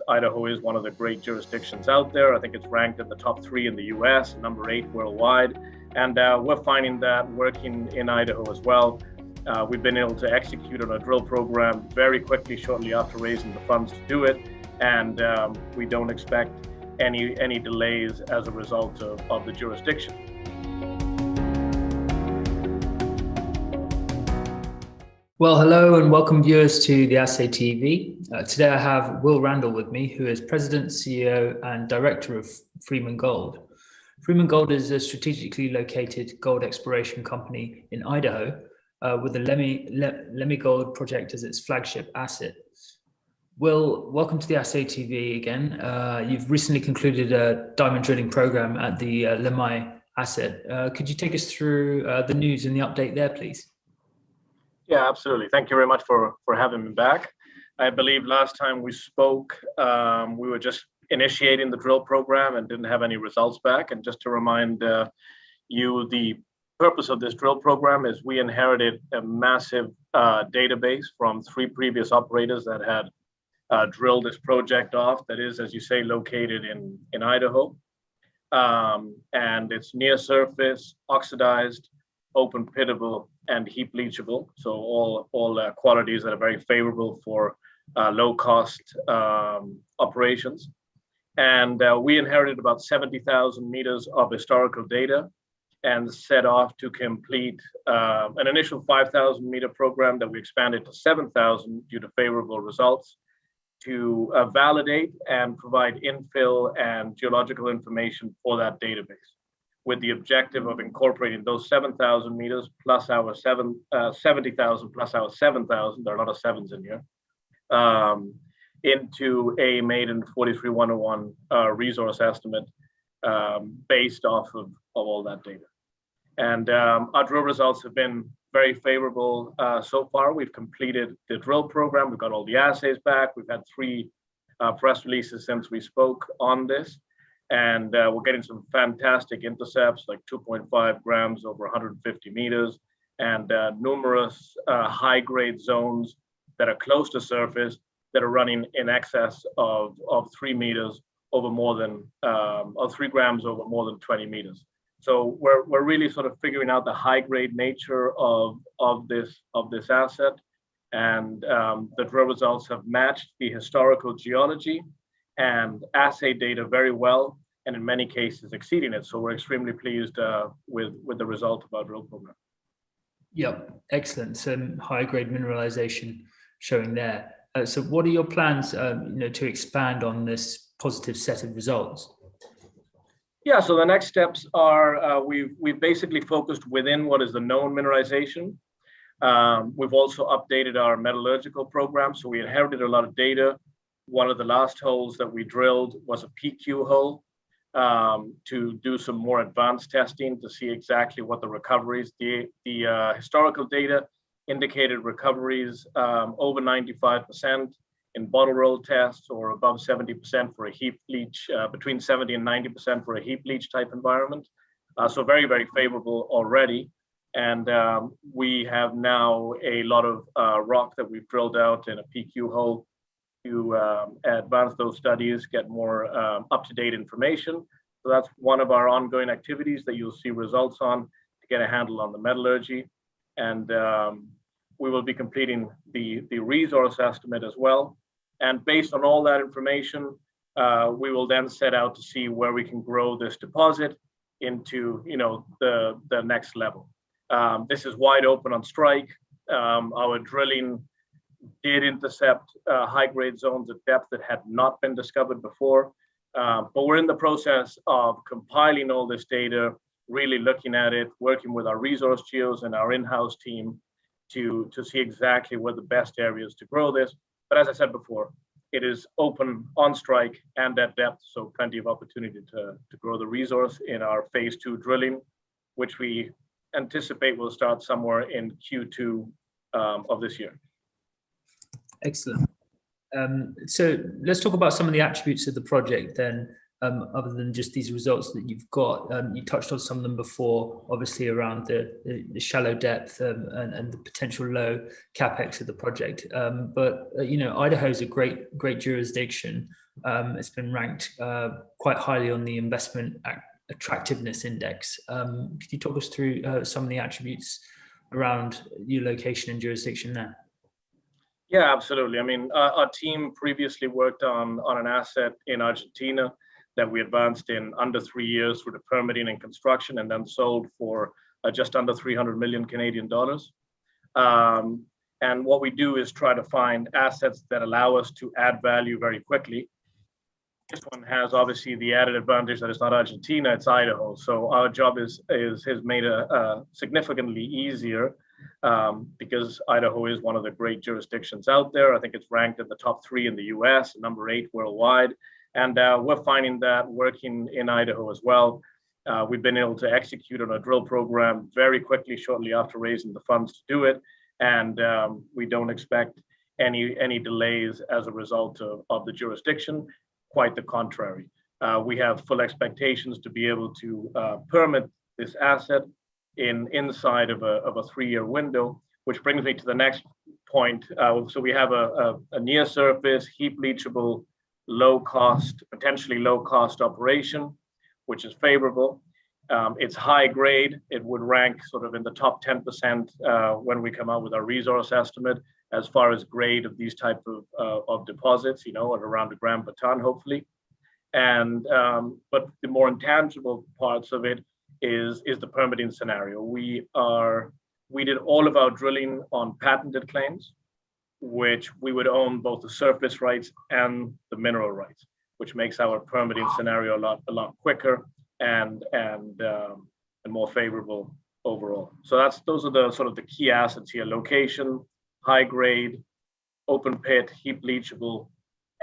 Idaho is one of the great jurisdictions out there. I think it's ranked in the top 3 in the US, number 8 worldwide. And we're finding that working in Idaho as well, we've been able to execute on a drill program very quickly shortly after raising the funds to do it. And we don't expect any delays as a result of the jurisdiction. Well, hello and welcome viewers to the Assay TV. Today I have Will Randall with me, who is President, CEO and Director of Freeman Gold. Freeman Gold is a strategically located gold exploration company in Idaho with the Lemhi Gold Project as its flagship asset. Will, welcome to the Assay TV again. You've recently concluded a diamond drilling program at the Lemhi asset. Could you take us through the news and the update there, please? Yeah, absolutely. Thank you very much for having me back. I believe last time we spoke, we were just initiating the drill program and didn't have any results back. And just to remind you, the purpose of this drill program is we inherited a massive database from 3 previous operators that had drilled this project off. That is, as you say, located in Idaho. And it's near surface, oxidized, open pittable, and heap leachable. So all qualities that are very favorable for low cost operations. And we inherited about 70,000 meters of historical data and set off to complete an initial 5,000 meter program that we expanded to 7,000 due to favorable results to validate and provide infill and geological information for that database, with the objective of incorporating those 7,000 meters plus our 70,000 plus our 7,000, there are a lot of sevens in here, into a maiden 43-101 resource estimate based off of all that data. And our drill results have been very favorable so far. We've completed the drill program. We've got all the assays back. We've had 3 press releases since we spoke on this. And we're getting some fantastic intercepts, like 2.5 grams over 150 meters, and numerous high-grade zones that are close to surface that are running in excess of 3 meters over more than, or 3 grams over more than 20 meters. So we're really sort of figuring out the high-grade nature of this asset, and the drill results have matched the historical geology and assay data very well, and in many cases exceeding it. So we're extremely pleased with the result of our drill program. Yep, excellent. Some high-grade mineralization showing there. So what are your plans to expand on this positive set of results? Yeah, so the next steps are we've basically focused within what is the known mineralization. We've also updated our metallurgical program. So we inherited a lot of data. One of the last holes that we drilled was a PQ hole to do some more advanced testing to see exactly what the recoveries. The historical data indicated recoveries over 95% in bottle roll tests, or above 70% for a heap leach, between 70 and 90% for a heap leach type environment. So very, very favorable already. And we have now a lot of rock that we've drilled out in a PQ hole to advance those studies, get more up-to-date information. So that's one of our ongoing activities that you'll see results on to get a handle on the metallurgy. And we will be completing the resource estimate as well. And based on all that information, we will then set out to see where we can grow this deposit into the next level. This is wide open on strike. Our drilling did intercept high-grade zones at depth that had not been discovered before. But we're in the process of compiling all this data, really looking at it, working with our resource geos and our in-house team to see exactly where the best areas to grow this. But as I said before, it is open on strike and at depth, so plenty of opportunity to grow the resource in our phase 2 drilling, which we anticipate will start somewhere in Q2 of this year. Excellent. So let's talk about some of the attributes of the project then, other than just these results that you've got. You touched on some of them before, obviously around the shallow depth and the potential low capex of the project. But Idaho is a great jurisdiction. It's been ranked quite highly on the investment attractiveness index. Could you talk us through some of the attributes around your location and jurisdiction there? Yeah, absolutely. I mean, our team previously worked on an asset in Argentina that we advanced in under 3 years through the permitting and construction, and then sold for just under 300 million Canadian dollars. And what we do is try to find assets that allow us to add value very quickly. This one has obviously the added advantage that it's not Argentina, it's Idaho. So our job has made it significantly easier because Idaho is one of the great jurisdictions out there. I think it's ranked in the top 3 in the US, number 8 worldwide. And we're finding that working in Idaho as well. We've been able to execute on a drill program very quickly, shortly after raising the funds to do it. And we don't expect any delays as a result of the jurisdiction. Quite the contrary. We have full expectations to be able to permit this asset inside of a 3-year window, which brings me to the next point. So we have a near surface, heap leachable, low cost, potentially low cost operation, which is favorable. It's high grade. It would rank sort of in the top 10% when we come out with our resource estimate as far as grade of these type of deposits, at around a gram per ton, hopefully. And but the more intangible parts of it is the permitting scenario. We did all of our drilling on patented claims, which we would own both the surface rights and the mineral rights, which makes our permitting scenario a lot quicker and more favorable overall. So those are the sort of the key assets here: location, high grade, open pit, heap leachable,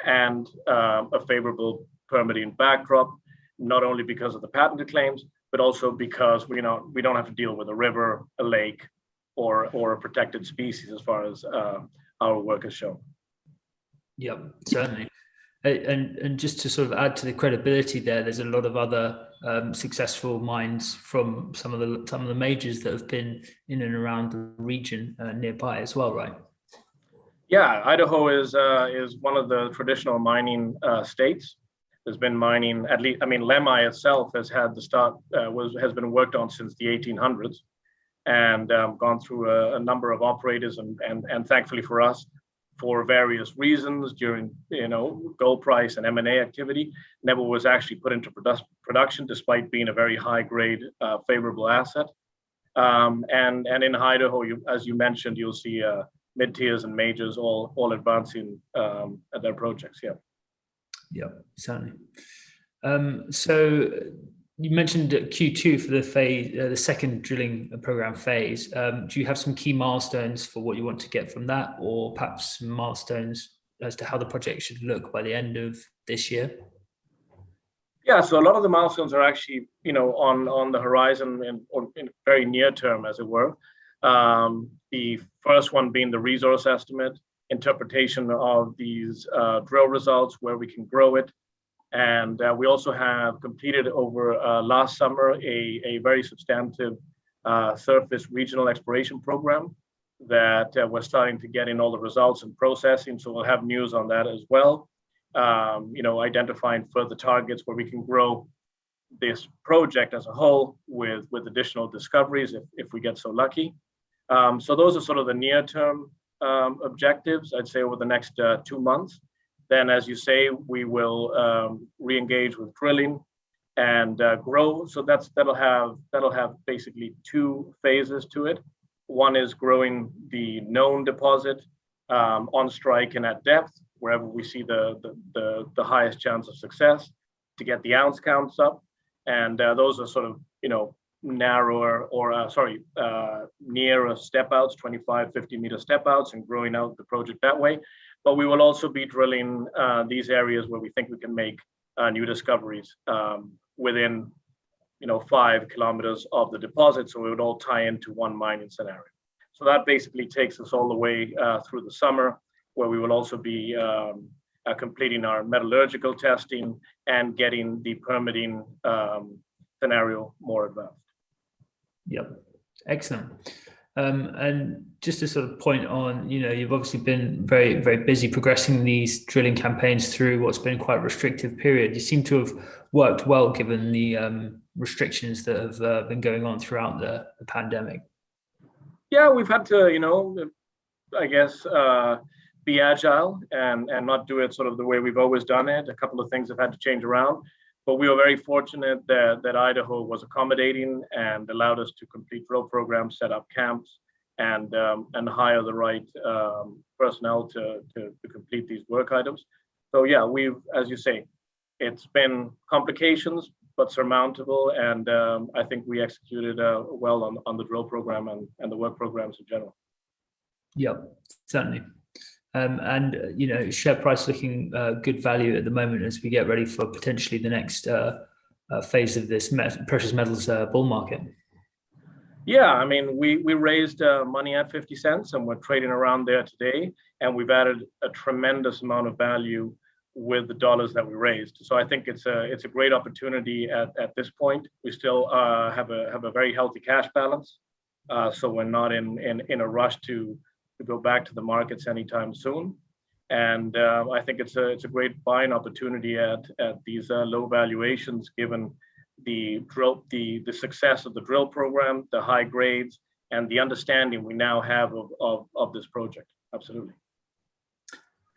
and a favorable permitting backdrop, not only because of the patented claims, but also because we don't have to deal with a river, a lake, or a protected species as far as our work has shown. Yep, certainly. And just to sort of add to the credibility there's a lot of other successful mines from some of the majors that have been in and around the region nearby as well, right? Yeah, Idaho is one of the traditional mining states. There's been mining, at least, I mean, Lemhi itself has had the start, has been worked on since the 1800s, and gone through a number of operators, and thankfully for us, for various reasons during gold price and M&A activity, never was actually put into production, despite being a very high grade favorable asset. And in Idaho, as you mentioned, you'll see mid-tiers and majors all advancing at their projects. Yeah, certainly. So you mentioned Q2 for the second drilling program phase. Do you have some key milestones for what you want to get from that, or perhaps some milestones as to how the project should look by the end of this year? Yeah, so a lot of the milestones are actually, on the horizon in very near term, as it were. The first one being the resource estimate, interpretation of these drill results, where we can grow it. And we also have completed over last summer a very substantive surface regional exploration program that we're starting to get in all the results and processing. So we'll have news on that as well. Identifying further targets where we can grow this project as a whole with additional discoveries if we get so lucky. So those are sort of the near term objectives, I'd say, over the next 2 months. Then, as you say, we will re-engage with drilling and grow. So that'll have basically 2 phases to it. One is growing the known deposit on strike and at depth, wherever we see the highest chance of success, to get the ounce counts up. And those are sort of narrower or nearer step outs, 25, 50 meter step outs, and growing out the project that way. But we will also be drilling these areas where we think we can make new discoveries within 5 kilometers of the deposit. So it would all tie into one mining scenario. So that basically takes us all the way through the summer, where we will also be completing our metallurgical testing and getting the permitting scenario more advanced. Yep, excellent. And just to sort of point on, you've obviously been very, very busy progressing these drilling campaigns through what's been quite a restrictive period. You seem to have worked well given the restrictions that have been going on throughout the pandemic. Yeah, we've had to, I guess, be agile and not do it sort of the way we've always done it. A couple of things have had to change around, but we were very fortunate that Idaho was accommodating and allowed us to complete drill programs, set up camps, and hire the right personnel to complete these work items. So yeah, we've, as you say, it's been complications, but surmountable. And I think we executed well on the drill program and the work programs in general. Yeah, certainly. And share price looking good value at the moment as we get ready for potentially the next phase of this precious metals bull market. Yeah, I mean, we raised money at 50 cents and we're trading around there today. And we've added a tremendous amount of value with the dollars that we raised. So I think it's a great opportunity at this point. We still have a very healthy cash balance. So we're not in a rush to go back to the markets anytime soon. And I think it's a great buying opportunity at these low valuations, given the success of the drill program, the high grades, and the understanding we now have of this project. Absolutely.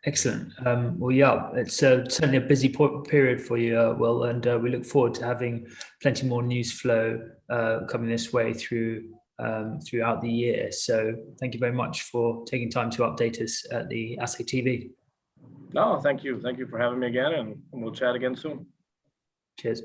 Excellent. Well, yeah, it's certainly a busy period for you, Will, and we look forward to having plenty more news flow coming this way throughout the year. So thank you very much for taking time to update us at the Assay TV. No, thank you. Thank you for having me again, and we'll chat again soon. Cheers.